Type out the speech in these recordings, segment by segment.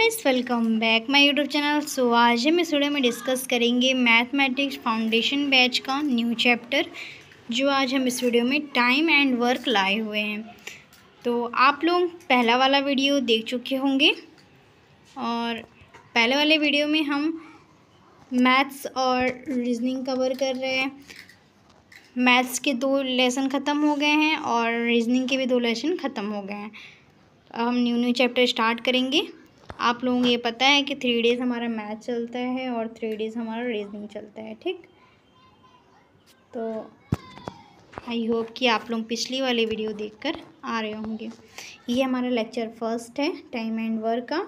Guys, welcome back my YouTube channel. So आज हम इस वीडियो में डिस्कस करेंगे मैथमेटिक्स फाउंडेशन बैच का न्यू चैप्टर, जो आज हम इस वीडियो में टाइम एंड वर्क लाए हुए हैं। तो आप लोग पहला वाला वीडियो देख चुके होंगे और पहले वाले वीडियो में हम मैथ्स और रीजनिंग कवर कर रहे हैं। मैथ्स के 2 लेसन ख़त्म हो गए हैं और रीजनिंग के भी 2 लेसन ख़त्म हो गए हैं। अब हम न्यू चैप्टर स्टार्ट करेंगे। आप लोगों को ये पता है कि 3 डेज़ हमारा मैथ चलता है और 3 डेज़ हमारा रीजनिंग चलता है, ठीक। तो आई होप कि आप लोग पिछली वाले वीडियो देखकर आ रहे होंगे। ये हमारा लेक्चर फर्स्ट है टाइम एंड वर्क का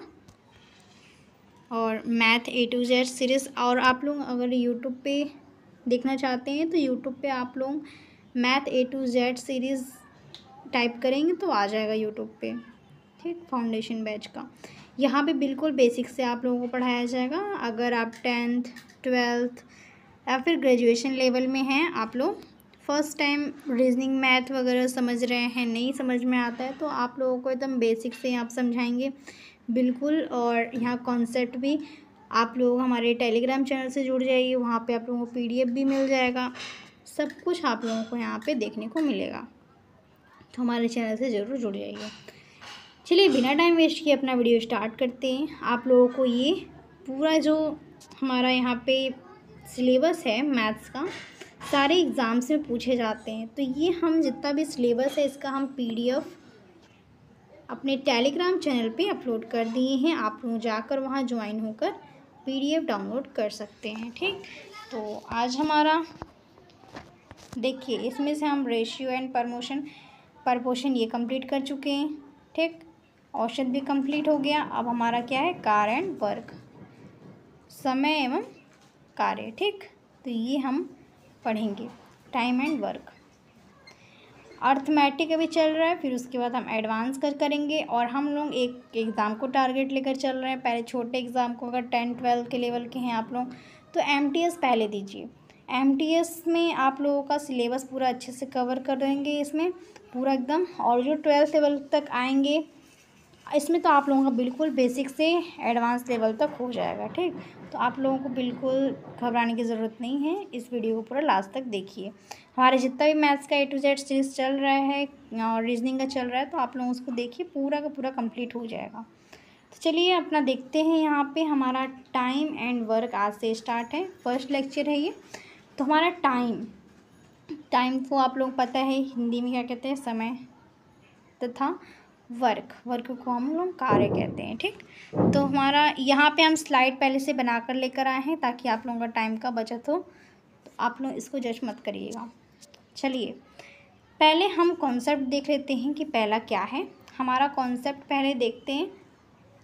और math A to Z series. और आप लोग अगर यूट्यूब पे देखना चाहते हैं तो यूट्यूब पे आप लोग math A to Z series type करेंगे तो आ जाएगा यूट्यूब पे, ठीक। फाउंडेशन बैच का यहाँ पे बिल्कुल बेसिक से आप लोगों को पढ़ाया जाएगा। अगर आप 10th 12th या फिर ग्रेजुएशन लेवल में हैं, आप लोग फर्स्ट टाइम रीजनिंग मैथ वगैरह समझ रहे हैं, नहीं समझ में आता है, तो आप लोगों को एकदम बेसिक से आप समझाएंगे बिल्कुल। और यहाँ कॉन्सेप्ट भी आप लोग हमारे टेलीग्राम चैनल से जुड़ जाइए, वहाँ पे आप लोगों को PDF भी मिल जाएगा। सब कुछ आप लोगों को यहाँ पे देखने को मिलेगा, तो हमारे चैनल से ज़रूर जुड़ जाइए। चलिए बिना टाइम वेस्ट किए अपना वीडियो स्टार्ट करते हैं। आप लोगों को ये पूरा जो हमारा यहाँ पे सिलेबस है मैथ्स का, सारे एग्ज़ाम्स में पूछे जाते हैं। तो ये हम जितना भी सिलेबस है इसका हम PDF अपने टेलीग्राम चैनल पे अपलोड कर दिए हैं। आप लोग जाकर वहाँ ज्वाइन होकर PDF डाउनलोड कर सकते हैं, ठीक। तो आज हमारा देखिए, इसमें से हम रेशियो एंड प्रपोर्शन ये कंप्लीट कर चुके हैं, ठीक। औसत भी कंप्लीट हो गया। अब हमारा क्या है, कार एंड वर्क, समय एवं कार्य, ठीक। तो ये हम पढ़ेंगे टाइम एंड वर्क। अर्थमेटिक अभी चल रहा है, फिर उसके बाद हम एडवांस करेंगे। और हम लोग एक एग्ज़ाम को टारगेट लेकर चल रहे हैं। पहले छोटे एग्ज़ाम को, अगर 10-12 के लेवल के हैं आप लोग तो MTS पहले दीजिए। MTS में आप लोगों का सिलेबस पूरा अच्छे से कवर कर देंगे इसमें पूरा एकदम। और जो 12th लेवल तक आएंगे इसमें तो आप लोगों का बिल्कुल बेसिक से एडवांस लेवल तक हो जाएगा, ठीक। तो आप लोगों को बिल्कुल घबराने की ज़रूरत नहीं है। इस वीडियो को पूरा लास्ट तक देखिए। हमारे जितना भी मैथ्स का A to Z सीरीज़ चल रहा है और रीजनिंग का चल रहा है, तो आप लोग उसको देखिए, पूरा का पूरा कंप्लीट हो जाएगा। तो चलिए अपना देखते हैं। यहाँ पे हमारा टाइम एंड वर्क आज से स्टार्ट है, फर्स्ट लेक्चर है ये। तो हमारा टाइम को आप लोग पता है हिंदी में क्या कहते हैं, समय, तथा वर्क को हम लोग कार्य कहते हैं, ठीक। तो हमारा यहाँ पे हम स्लाइड पहले से बनाकर लेकर आए हैं ताकि आप लोगों का टाइम का बचत हो। तो आप लोग इसको जज मत करिएगा। चलिए पहले हम कॉन्सेप्ट देख लेते हैं कि पहला क्या है। हमारा कॉन्सेप्ट पहले देखते हैं।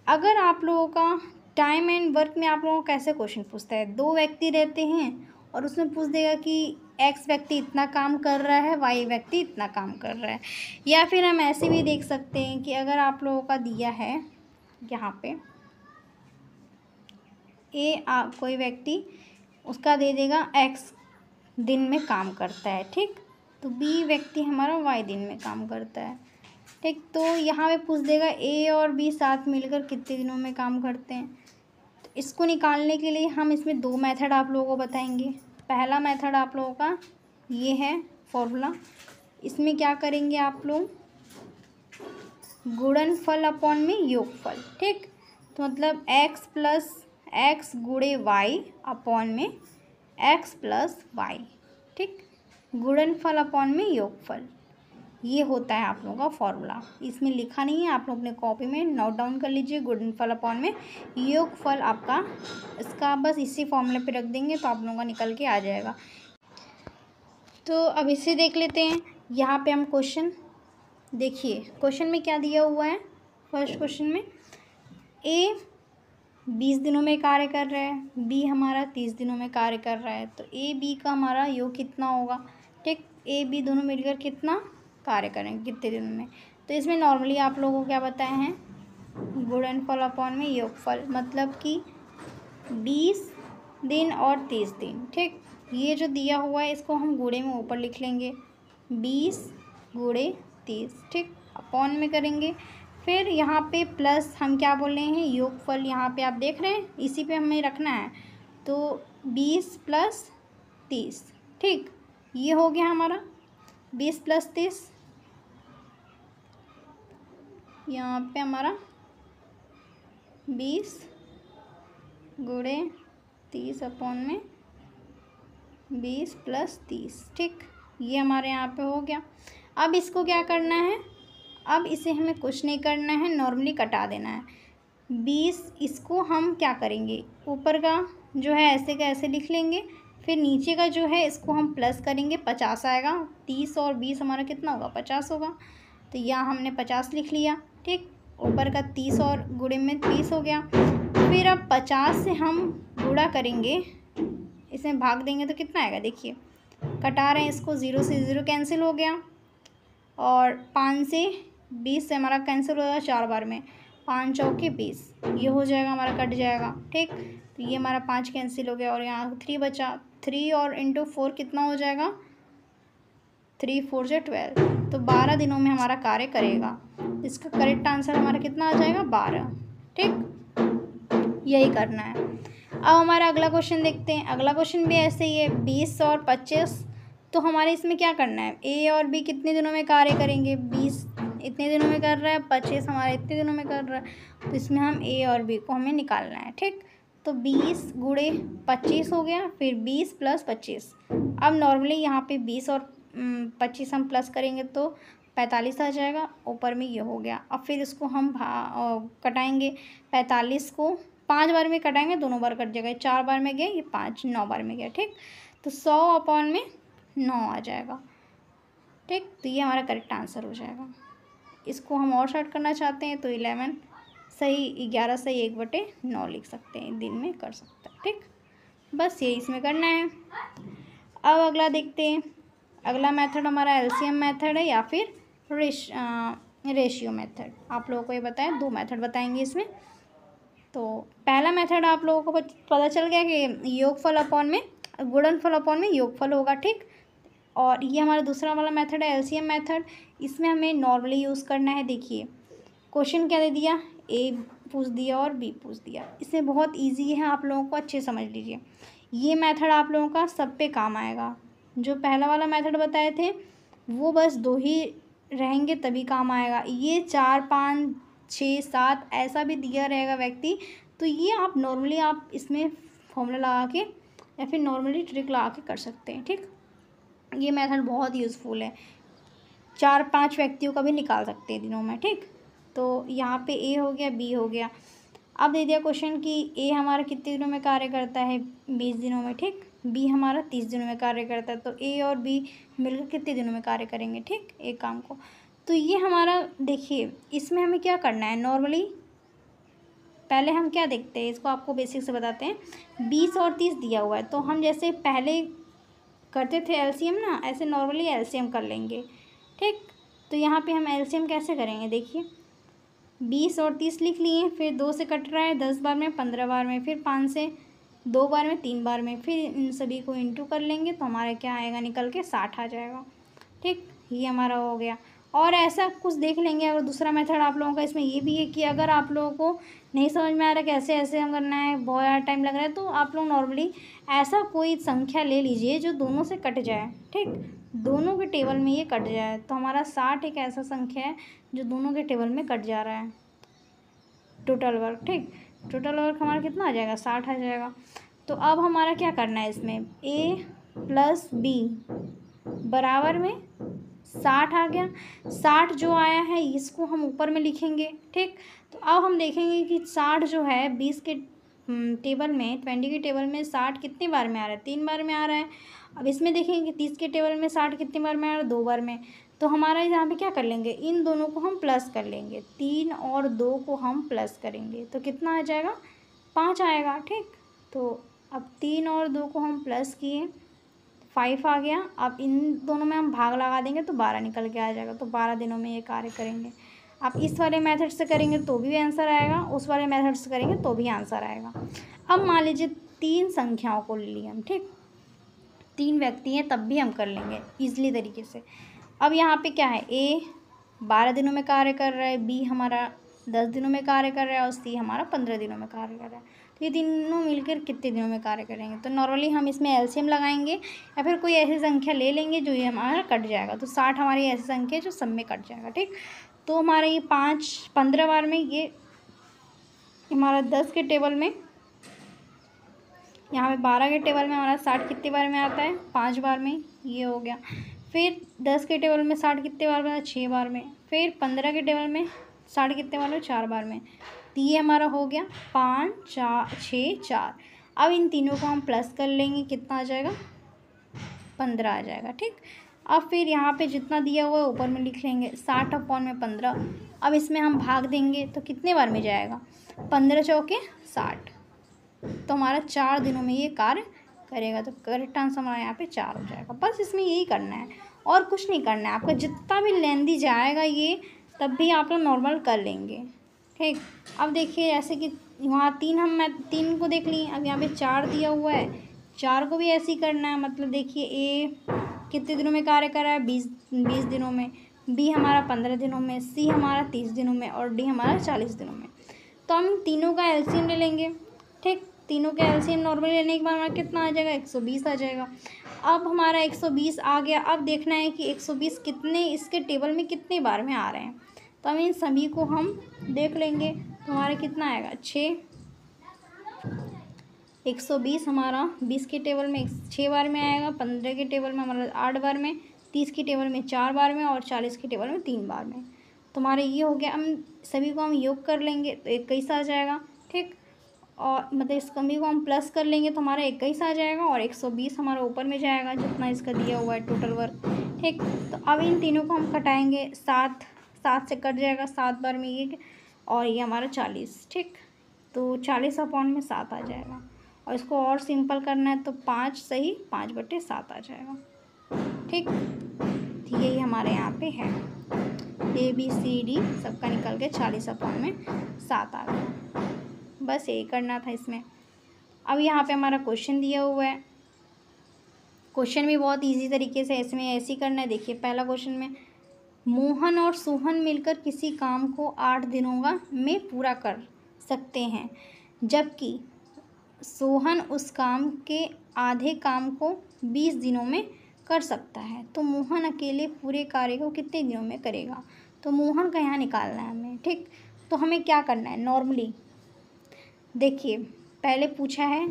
अगर आप लोगों का टाइम एंड वर्क में आप लोगों को कैसे क्वेश्चन पूछता है, 2 व्यक्ति रहते हैं और उसमें पूछ देगा कि X व्यक्ति इतना काम कर रहा है, Y व्यक्ति इतना काम कर रहा है। या फिर हम ऐसे भी देख सकते हैं कि अगर आप लोगों का दिया है यहाँ पे कोई व्यक्ति उसका दे देगा X दिन में काम करता है, ठीक। तो B व्यक्ति हमारा Y दिन में काम करता है, ठीक। तो यहाँ पे पूछ देगा A और B साथ मिलकर कितने दिनों में काम करते हैं। तो इसको निकालने के लिए हम इसमें 2 मेथड आप लोगों को बताएंगे। पहला मेथड आप लोगों का ये है फॉर्मूला। इसमें क्या करेंगे आप लोग, गुणनफल अपॉन में योगफल, ठीक। तो मतलब x प्लस x गुणे y अपॉन में x प्लस y, ठीक। गुणनफल अपॉन में योगफल, ये होता है आप लोगों का फॉर्मूला। इसमें लिखा नहीं है, आप लोग अपने कॉपी में नोट डाउन कर लीजिए। गुणनफल अपॉन में योगफल आपका, इसका बस इसी फॉर्मूले पे रख देंगे तो आप लोगों का निकल के आ जाएगा। तो अब इसे देख लेते हैं। यहाँ पे हम क्वेश्चन देखिए, क्वेश्चन में क्या दिया हुआ है। फर्स्ट क्वेश्चन में A 20 दिनों में कार्य कर रहा है, B हमारा 30 दिनों में कार्य कर रहा है। तो A B का हमारा योग कितना होगा, ठीक। A B दोनों मिलकर कितना कार्य करेंगे, कितने दिनों में। तो इसमें नॉर्मली आप लोगों को क्या बताए हैं, गुणनफल अपॉन में योगफल, मतलब कि 20 दिन और 30 दिन, ठीक। ये जो दिया हुआ है इसको हम गुणे में ऊपर लिख लेंगे, 20 गुणे 30, ठीक। अपॉन में करेंगे फिर यहाँ पे प्लस हम क्या बोल रहे हैं, योगफल यहाँ पे आप देख रहे हैं, इसी पे हमें रखना है। तो 20 + 30, ठीक, ये हो गया हमारा 20 + 30, यहाँ पे हमारा 20 × 30/20 + 30, ठीक, ये हमारे यहाँ पे हो गया। अब इसको क्या करना है, अब इसे हमें कुछ नहीं करना है, नॉर्मली कटा देना है। 20 इसको हम क्या करेंगे, ऊपर का जो है ऐसे का ऐसे लिख लेंगे, फिर नीचे का जो है इसको हम प्लस करेंगे, 50 आएगा। 30 और 20 हमारा कितना होगा, 50 होगा। तो यहाँ हमने 50 लिख लिया, ठीक, ऊपर का 30 और गुणे में 30 हो गया। फिर अब 50 से हम गुणा करेंगे, इसमें भाग देंगे तो कितना आएगा, देखिए कटा रहे हैं इसको, 0 से 0 कैंसिल हो गया, और 5 से 20 से हमारा कैंसिल हो जाएगा 4 बार में, 5 चौके 20, ये हो जाएगा हमारा, कट जाएगा, ठीक। तो ये हमारा 5 कैंसिल हो गया, और यहाँ 3 बचा, 3 और इंटू 4 कितना हो जाएगा, 3 4 से 12, तो 12 दिनों में हमारा कार्य करेगा। इसका करेक्ट आंसर हमारा कितना आ जाएगा, 12, ठीक, यही करना है। अब हमारा अगला क्वेश्चन देखते हैं। अगला क्वेश्चन भी ऐसे ही है, 20 और 25, तो हमारे इसमें क्या करना है, ए और बी कितने दिनों में कार्य करेंगे, 20 इतने दिनों में कर रहा है, 25 हमारा इतने दिनों में कर रहा है, तो इसमें हम ए और बी को हमें निकालना है, ठीक। तो 20 × 25 हो गया, फिर 20 + 25। अब नॉर्मली यहाँ पे 20 और 25 हम प्लस करेंगे तो 45 आ जाएगा, ऊपर में ये हो गया। अब फिर इसको हम कटाएंगे, 45 को 5 बार में कटाएंगे, दोनों बार कट जाएगा, 4 बार में गया, ये 5 9 बार में गया, ठीक। तो 100/9 आ जाएगा, ठीक। तो ये हमारा करेक्ट आंसर हो जाएगा। इसको हम और शॉर्ट करना चाहते हैं तो 11 सही 11 सही 1/9 लिख सकते हैं, दिन में कर सकते हैं, ठीक। बस ये इसमें करना है। अब अगला देखते हैं। अगला मेथड हमारा एलसीएम मेथड है या फिर रेशियो मेथड। आप लोगों को ये बताएं, 2 मेथड बताएंगे इसमें। तो पहला मेथड आप लोगों को पता चल गया कि योगफल अपॉन में गुणनफल अपॉन में योगफल होगा, ठीक। और ये हमारा दूसरा वाला मेथड है एलसीएम मेथड। इसमें हमें नॉर्मली यूज़ करना है। देखिए क्वेश्चन क्या दे दिया, ए पूछ दिया और बी पूछ दिया। इसमें बहुत इजी है, आप लोगों को अच्छे समझ लीजिए। ये मेथड आप लोगों का सब पे काम आएगा। जो पहला वाला मेथड बताए थे वो बस 2 ही रहेंगे तभी काम आएगा। ये 4 5 6 7 ऐसा भी दिया रहेगा व्यक्ति, तो ये आप नॉर्मली आप इसमें फॉर्मूला लगा के या फिर नॉर्मली ट्रिक लगा के कर सकते हैं, ठीक। ये मेथड बहुत यूज़फुल है, 4 5 व्यक्तियों का भी निकाल सकते हैं दिनों में, ठीक। तो यहाँ पे ए हो गया, बी हो गया। अब दे दिया क्वेश्चन कि ए हमारा कितने दिनों में कार्य करता है, 20 दिनों में, ठीक। बी हमारा 30 दिनों में कार्य करता है, तो ए और बी मिलकर कितने दिनों में कार्य करेंगे, ठीक, एक काम को। तो ये हमारा देखिए इसमें हमें क्या करना है, नॉर्मली पहले हम क्या देखते हैं, इसको आपको बेसिक से बताते हैं। 20 और 30 दिया हुआ है, तो हम जैसे पहले करते थे एलसीएम ना, ऐसे नॉर्मली एलसीएम कर लेंगे, ठीक। तो यहाँ पे हम एलसीएम कैसे करेंगे, देखिए 20 और 30 लिख लिए, फिर 2 से कट रहा है 10 बार में, 15 बार में, फिर 5 से 2 बार में, 3 बार में, फिर इन सभी को इंटू कर लेंगे तो हमारा क्या आएगा निकल के 60 आ जाएगा, ठीक। ये हमारा हो गया। और ऐसा कुछ देख लेंगे। अगर दूसरा मेथड आप लोगों का इसमें ये भी है कि अगर आप लोगों को नहीं समझ में आ रहा कैसे ऐसे हम करना है, बहुत ज़्यादा टाइम लग रहा है, तो आप लोग नॉर्मली ऐसा कोई संख्या ले लीजिए जो दोनों से कट जाए, ठीक, दोनों के टेबल में ये कट जाए। तो हमारा 60 एक ऐसा संख्या है जो दोनों के टेबल में कट जा रहा है, टोटल वर्क, ठीक। टोटल वर्क हमारा कितना आ जाएगा, 60 आ जाएगा। तो अब हमारा क्या करना है, इसमें a + b बराबर में 60 आ गया। 60 जो आया है इसको हम ऊपर में लिखेंगे, ठीक। तो अब हम देखेंगे कि 60 जो है 20 के टेबल में, 20 के टेबल में 60 कितनी बार में आ रहा है, 3 बार में आ रहा है। अब इसमें देखेंगे कि 30 के टेबल में 60 कितनी बार में आ रहा है, 2 बार में। तो हमारा यहाँ पे क्या कर लेंगे, इन दोनों को हम प्लस कर लेंगे, 3 और 2 को हम प्लस करेंगे तो कितना आ जाएगा, 5 आएगा, ठीक। तो अब 3 और 2 को हम प्लस किए, 5 आ गया। अब इन दोनों में हम भाग लगा देंगे तो 12 निकल के आ जाएगा। तो 12 दिनों में ये कार्य करेंगे। आप इस वाले मेथड से करेंगे तो भी आंसर आएगा, उस वाले मेथड से करेंगे तो भी आंसर आएगा। अब मान लीजिए 3 संख्याओं को ले लिए हम, ठीक, 3 व्यक्ति हैं तब भी हम कर लेंगे ईजिली तरीके से। अब यहाँ पे क्या है, ए 12 दिनों में कार्य कर रहा है, बी हमारा 10 दिनों में कार्य कर रहा है और सी हमारा 15 दिनों में कार्य कर रहा है। तो ये तीनों मिलकर कितने दिनों में कार्य करेंगे? तो नॉर्मली हम इसमें एलसीएम लगाएंगे या फिर कोई ऐसी संख्या ले लेंगे जो ये हमारा कट जाएगा। तो 60 हमारी ऐसी संख्या है जो सब में कट जाएगा, ठीक। तो हमारा ये 15 बार में ये हमारा 10 के टेबल में, यहाँ पे 12 के टेबल में हमारा 60 कितने बार में आता है? 5 बार में, ये हो गया। फिर 10 के टेबल में 60 कितने बार में आता है? 6 बार में। फिर 15 के टेबल में 60 कितने बार में? 4 बार में। तो ये हमारा हो गया 5 4 6 4। अब इन तीनों को हम प्लस कर लेंगे, कितना आ जाएगा? 15 आ जाएगा, ठीक। अब फिर यहाँ पे जितना दिया हुआ है ऊपर में लिख लेंगे, 60/15। अब इसमें हम भाग देंगे तो कितने बार में जाएगा? 15 चौके 60। तो हमारा 4 दिनों में ये कार्य करेगा। तो करेक्ट आंसर हमारा यहाँ पे 4 हो जाएगा। बस इसमें यही करना है और कुछ नहीं करना है। आपका जितना भी लेंदी जाएगा ये, तब भी आप लोग नॉर्मल कर लेंगे, ठीक। अब देखिए जैसे कि वहाँ 3 मैं 3 को देख ली, अब यहाँ पे 4 दिया हुआ है, 4 को भी ऐसे ही करना है। मतलब देखिए ए कितने दिनों में कार्य कर रहा है? 20 दिनों में। बी हमारा 15 दिनों में, सी हमारा 30 दिनों में और डी हमारा 40 दिनों में। तो हम तीनों का एलसीएम ले लेंगे, ठीक। तीनों का एलसीएम नॉर्मली लेने के बाद हमारा कितना आ जाएगा? 120 आ जाएगा। अब हमारा 120 आ गया। अब देखना है कि 120 कितने इसके टेबल में कितने बार में आ रहे हैं। तो हम इन सभी को हम देख लेंगे। तो हमारा कितना आएगा? 6। 120 हमारा 20 के टेबल में 6 बार में आएगा, 15 के टेबल में हमारा 8 बार में, 30 के टेबल में 4 बार में और 40 के टेबल में 3 बार में। तो हमारा ये हो गया। हम सभी को हम योग कर लेंगे तो 21 आ जाएगा, ठीक। और मतलब इस सभी को हम प्लस कर लेंगे तो हमारा 21 आ जाएगा और 120 हमारा ऊपर में जाएगा जितना इसका दिया हुआ है टोटल वर्क, ठीक। तो अब इन तीनों को हम कटाएंगे, 7 से कट जाएगा 7 बार में ये, और ये हमारा 40, ठीक। तो 40/7 आ जाएगा। और इसको और सिंपल करना है तो 5 सही 5/7 आ जाएगा, ठीक। तो यही हमारे यहाँ पे है ABCD सबका निकल के 40/7 आ गया। बस यही करना था इसमें। अब यहाँ पे हमारा क्वेश्चन दिया हुआ है। क्वेश्चन भी बहुत इजी तरीके से इसमें ऐसे ही करना है। देखिए पहला क्वेश्चन में, मोहन और सोहन मिलकर किसी काम को 8 दिनों में पूरा कर सकते हैं, जबकि सोहन उस काम के आधे काम को 20 दिनों में कर सकता है। तो मोहन अकेले पूरे कार्य को कितने दिनों में करेगा? तो मोहन का यहाँ निकालना है हमें, ठीक। तो हमें क्या करना है? नॉर्मली देखिए पहले पूछा है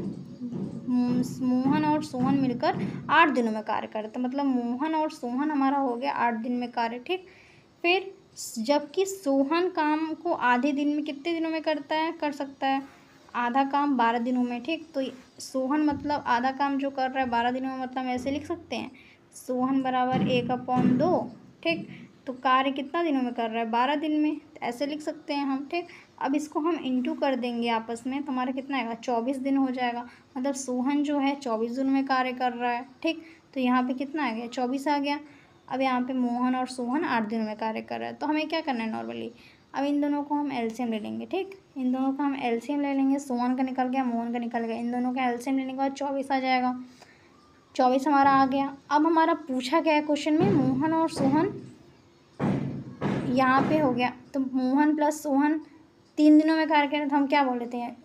मोहन और सोहन मिलकर 8 दिनों में कार्य करते, मतलब मोहन और सोहन हमारा हो गया 8 दिन में कार्य, ठीक। फिर जबकि सोहन काम को आधे दिन में कितने दिनों में कर सकता है? आधा काम 12 दिनों में, ठीक। तो सोहन मतलब आधा काम जो कर रहा है 12 दिनों में, मतलब हम ऐसे लिख सकते हैं सोहन बराबर 1/2, ठीक। तो कार्य कितना दिनों में कर रहा है? 12 दिन में, ऐसे लिख सकते हैं हम, ठीक। अब इसको हम इंटू कर देंगे आपस में तो हमारा कितना आएगा? 24 दिन हो जाएगा। मतलब सोहन जो है 24 दिनों में कार्य कर रहा है, ठीक। तो यहाँ पे कितना आ गया? 24 आ गया। अब यहाँ पे मोहन और सोहन 8 दिनों में कार्य कर रहा है। तो हमें क्या करना है नॉर्मली? अब इन दोनों को हम एलसीएम ले लेंगे, ठीक। इन दोनों का हम एलसीएम ले लेंगे। सोहन का निकल गया, मोहन का निकल गया। इन दोनों का एलसीएम लेने के बाद 24 आ जाएगा। 24 हमारा आ गया। अब हमारा पूछा गया है क्वेश्चन में मोहन और सोहन, यहाँ पे हो गया तो मोहन प्लस सोहन 3 दिनों में कार्य करें तो हम क्या बोल लेते हैं?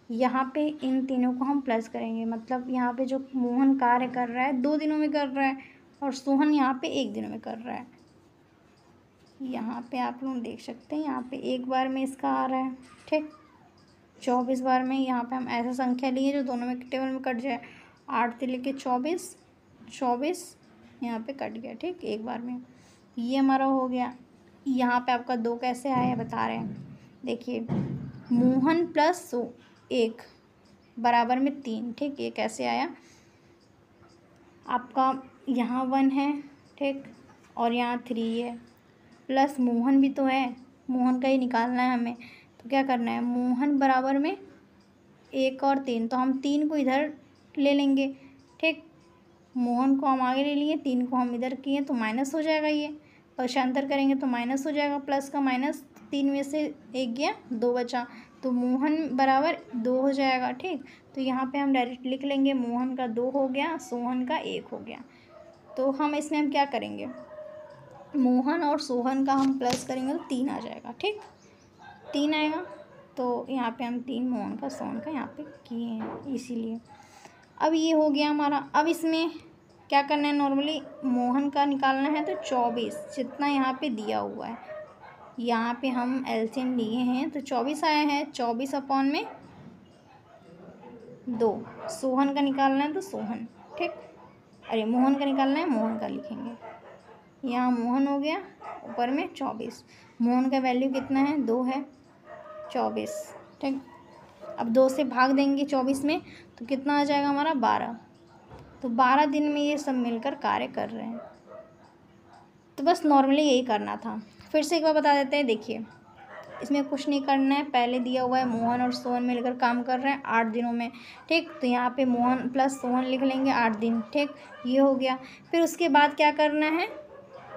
यहाँ पे इन तीनों को हम प्लस करेंगे। मतलब यहाँ पे जो मोहन कार्य कर रहा है 2 दिनों में कर रहा है और सोहन यहाँ पे 1 दिनों में कर रहा है। यहाँ पे आप लोग देख सकते हैं, यहाँ पे 1 बार में इसका आ रहा है, ठीक। 24 बार में यहाँ पे हम ऐसा संख्या लिए जो दोनों में टेबल में कट जाए। 8 से लेके 24 यहाँ पे कट गया, ठीक, 1 बार में। ये हमारा हो गया। यहाँ पे आपका 2 कैसे आया बता रहे हैं। देखिए मोहन प्लस 1 बराबर में 3, ठीक। ये कैसे आया? आपका यहाँ 1 है, ठीक, और यहाँ 3 है, प्लस मोहन भी तो है, मोहन का ही निकालना है हमें। तो क्या करना है? मोहन बराबर में 1 और 3, तो हम 3 को इधर ले लेंगे, ठीक। मोहन को हम आगे ले लिए, 3 को हम इधर किए तो माइनस हो जाएगा। ये पक्षांतर करेंगे तो माइनस हो जाएगा, प्लस का माइनस, 3 में से 1 गया 2 बचा, तो मोहन बराबर 2 हो जाएगा, ठीक। तो यहाँ पे हम डायरेक्ट लिख लेंगे मोहन का 2 हो गया, सोहन का 1 हो गया। तो हम इसमें हम क्या करेंगे? मोहन और सोहन का हम प्लस करेंगे तो 3 आ जाएगा, ठीक। 3 आएगा। तो यहाँ पे हम 3 मोहन का सोहन का यहाँ पे किए हैं इसीलिए। अब ये हो गया हमारा। अब इसमें क्या करना है, नॉर्मली मोहन का निकालना है तो 24 जितना यहाँ पे दिया हुआ है, यहाँ पे हम एलसीएम लिए हैं तो 24 आया है। 24 अपॉन में 2। सोहन का निकालना है तो सोहन, ठीक। अरे मोहन का निकालना है, मोहन का लिखेंगे। यहाँ मोहन हो गया, ऊपर में 24। मोहन का वैल्यू कितना है, 2 है, 24, ठीक। अब 2 से भाग देंगे 24 में तो कितना आ जाएगा हमारा, 12। तो 12 दिन में ये सब मिलकर कार्य कर रहे हैं। तो बस नॉर्मली यही करना था। फिर से एक बार बता देते हैं, देखिए इसमें कुछ नहीं करना है। पहले दिया हुआ है मोहन और सोहन मिलकर काम कर रहे हैं 8 दिनों में, ठीक। तो यहाँ पे मोहन प्लस सोहन लिख लेंगे 8 दिन, ठीक। ये हो गया। फिर उसके बाद क्या करना है,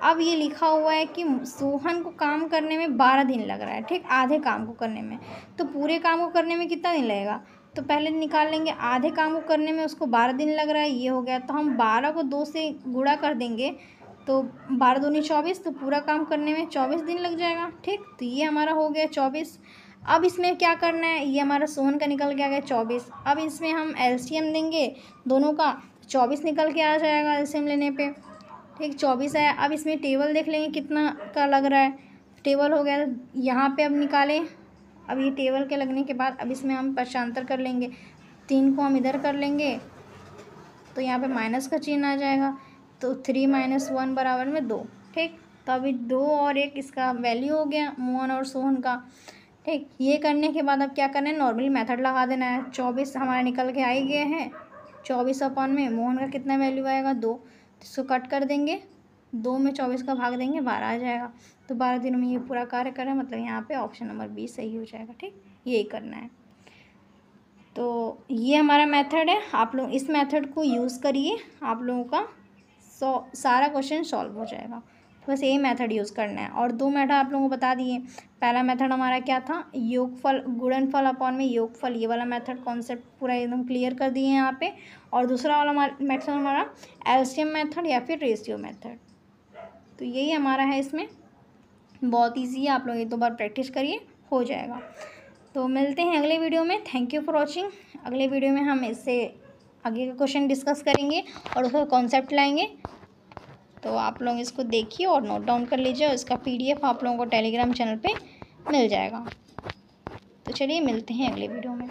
अब ये लिखा हुआ है कि सोहन को काम करने में 12 दिन लग रहा है, ठीक, आधे काम को करने में। तो पूरे काम को करने में कितना दिन लगेगा, तो पहले निकाल लेंगे। आधे काम को करने में उसको 12 दिन लग रहा है, ये हो गया। तो हम 12 को 2 से गुणा कर देंगे तो 12 दूनी 24, तो पूरा काम करने में 24 दिन लग जाएगा, ठीक। तो ये हमारा हो गया 24। अब इसमें क्या करना है, ये हमारा सोहन का निकल के आ गया 24। अब इसमें हम एलसीएम देंगे दोनों का, 24 निकल के आ जाएगा एलसीएम लेने पे, ठीक। 24 है। अब इसमें टेबल देख लेंगे कितना का लग रहा है, टेबल हो गया यहाँ पे। अब निकालें, अब ये टेबल के लगने के बाद अब इसमें हम पक्षांतर कर लेंगे। 3 को हम इधर कर लेंगे तो यहाँ पे माइनस का चिन्ह आ जाएगा। तो 3 - 1 बराबर में 2, ठीक। तो अभी 2 और 1 इसका वैल्यू हो गया मोहन और सोहन का, ठीक। ये करने के बाद अब क्या करना है, नॉर्मली मेथड लगा देना है। 24 हमारा निकल के आ ही गए हैं। 24 अपॉन में मोहन का कितना वैल्यू आएगा, 2। तो इसको कट कर देंगे, 2 में 24 का भाग देंगे, 12 आ जाएगा। तो 12 दिनों में ये पूरा कार्य करें, मतलब यहाँ पे ऑप्शन नंबर बी सही हो जाएगा, ठीक। यही करना है। तो ये हमारा मेथड है, आप लोग इस मेथड को यूज़ करिए, आप लोगों का सारा क्वेश्चन सॉल्व हो जाएगा। तो बस यही मेथड यूज़ करना है। और 2 मेथड आप लोगों को बता दिए। पहला मेथड हमारा क्या था, योगफल गुणनफल अपॉन में योगफल, ये वाला मेथड कॉन्सेप्ट पूरा एकदम क्लियर कर दिए हैं यहाँ पे। और दूसरा वाला मेथड हमारा एलसीएम मेथड या फिर रेशियो मेथड। तो यही हमारा है, इसमें बहुत ईजी है, आप लोग 1-2 बार प्रैक्टिस करिए, हो जाएगा। तो मिलते हैं अगले वीडियो में। Thank you for watching. अगले वीडियो में हम इससे आगे का क्वेश्चन डिस्कस करेंगे और उसका कॉन्सेप्ट लाएंगे। तो आप लोग इसको देखिए और नोट डाउन कर लीजिए, और इसका PDF आप लोगों को टेलीग्राम चैनल पे मिल जाएगा। तो चलिए मिलते हैं अगले वीडियो में।